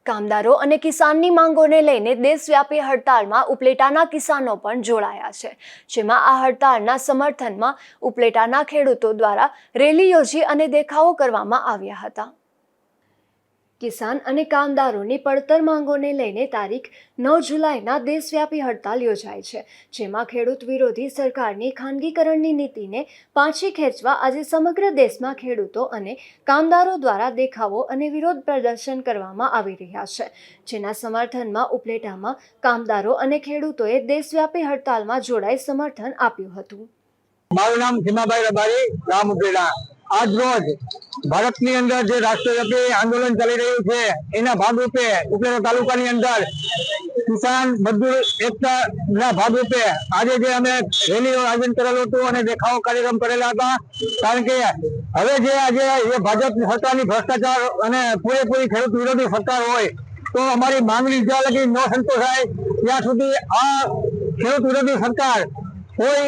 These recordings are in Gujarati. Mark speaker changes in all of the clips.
Speaker 1: કામદારો અને કિસાનની માંગોને લઈને દેશવ્યાપી હડતાલમાં ઉપલેટાના કિસાનો પણ જોડાયા છે, જેમાં આ હડતાલના સમર્થનમાં ઉપલેટાના ખેડૂતો દ્વારા રેલી યોજી અને દેખાવો કરવામાં આવ્યા હતા। કિસાન અને કામદારોની પડતર માંગોને લઈને તારીખ 9 જુલાઈના દેશવ્યાપી હડતાલ યોજાય છે, જેમાં ખેડૂત વિરોધી સરકારની ખાનગીકરણની નીતિને પાછી ખેંચવા આજે સમગ્ર દેશમાં ખેડૂતો અને કામદારો દ્વારા દેખાવો અને વિરોધ પ્રદર્શન કરવામાં આવી રહ્યા છે, જેના સમર્થનમાં ઉપલેટામાં કામદારો અને ખેડૂતોએ દેશવ્યાપી હડતાલમાં જોડાઈ સમર્થન આપ્યું હતું।
Speaker 2: મારું નામ ભીમાભાઈ રબારી, ગામ ઉપલેટા। આજ રોજ ભારતની અંદર જે રાષ્ટ્રવ્યાપી આંદોલન ચાલી રહ્યું છે એના ભાગરૂપે ઉપલેટા તાલુકાની અંદર કિસાન મજદૂર એકતાના ભાગરૂપે આજે જે અમે રેલીનું આયોજન કરેલું હતું અને દેખાવો કાર્યક્રમ કરેલા હતા, કારણ કે હવે જે આજે ભાજપ સરકારની ભ્રષ્ટાચાર અને પૂરેપૂરી ખેડૂત વિરોધી સરકાર હોય તો અમારી માંગણી જ્યાં લગી ન સંતોષાય ત્યાં સુધી આ ખેડૂત વિરોધી સરકાર કોઈ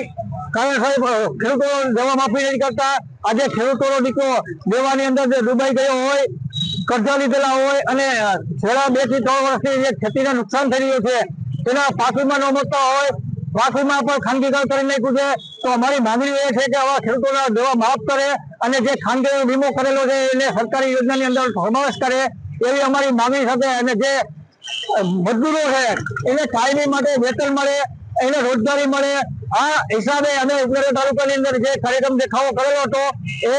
Speaker 2: કારણસર ખેડૂતો દવા માફી નથી કરતા। આજે ખેડૂતોનો દીકરો દેવાની અંદર જે ડૂબાઈ ગયો હોય, કર્જા લીધેલા હોય અને છેલ્લા 2 થી 3 વર્ષથી જે ખેતીને નુકસાન થઈ રહ્યું છે તેના પાકીમાં ન મળતા હોય, પાકીમાં પણ ખાનગીકરણ કરી નાખ્યું છે। તો અમારી માંગણી એ છે કે આવા ખેડૂતોના દેવા માફ કરે અને જે ખાનગી વીમો કરેલો છે એને સરકારી યોજનાની અંદર સમાવેશ કરે એવી અમારી માંગણી સાથે, અને જે મજદૂરો છે એને કાયમી માટે વેતન મળે, એને રોજગારી મળે, આ હિસાબે અમે ઉપલેટા તાલુકાની અંદર જે કાર્યક્રમ દેખાવો કરેલો હતો એ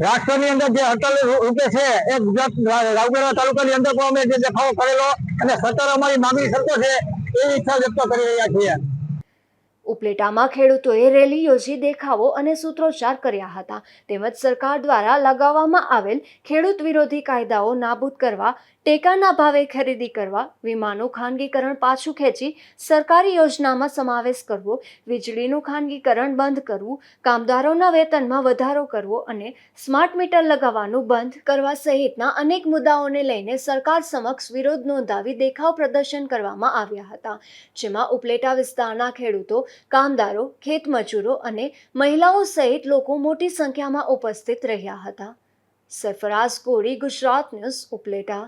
Speaker 2: રાષ્ટ્રની અંદર જે હડતાલ રૂપે છે એ ગુજરાત ઉપલેટા તાલુકાની અંદર પણ અમે જે દેખાવો કરેલો અને સરકાર અમારી માંગણી સંતોષે એવી ઈચ્છા વ્યક્ત કરી રહ્યા છીએ।
Speaker 1: ઉપલેટામાં ખેડૂતોએ રેલી યોજી દેખાવો અને સૂત્રોચ્ચાર કર્યા હતા, તેમજ સરકાર દ્વારા લગાવવામાં આવેલ ખેડૂત વિરોધી કાયદાઓ નાબૂદ કરવા, ટેકાના ભાવે ખરીદી કરવા, વીમાનું ખાનગીકરણ પાછું ખેંચી સરકારી યોજનામાં સમાવેશ કરવો, વીજળીનું ખાનગીકરણ બંધ કરવું, કામદારોના વેતનમાં વધારો કરવો અને સ્માર્ટ મીટર લગાવવાનું બંધ કરવા સહિતના અનેક મુદ્દાઓને લઈને સરકાર સમક્ષ વિરોધ નોંધાવી દેખાવ પ્રદર્શન કરવામાં આવ્યા હતા, જેમાં ઉપલેટા વિસ્તારના ખેડૂતો, કામદારો, ખેતમજૂરો અને મહિલાઓ સહિત લોકો મોટી સંખ્યામાં ઉપસ્થિત રહ્યા હતા। સરફરાઝ કોરી, ગુજરાત ન્યૂઝ, ઉપલેટા।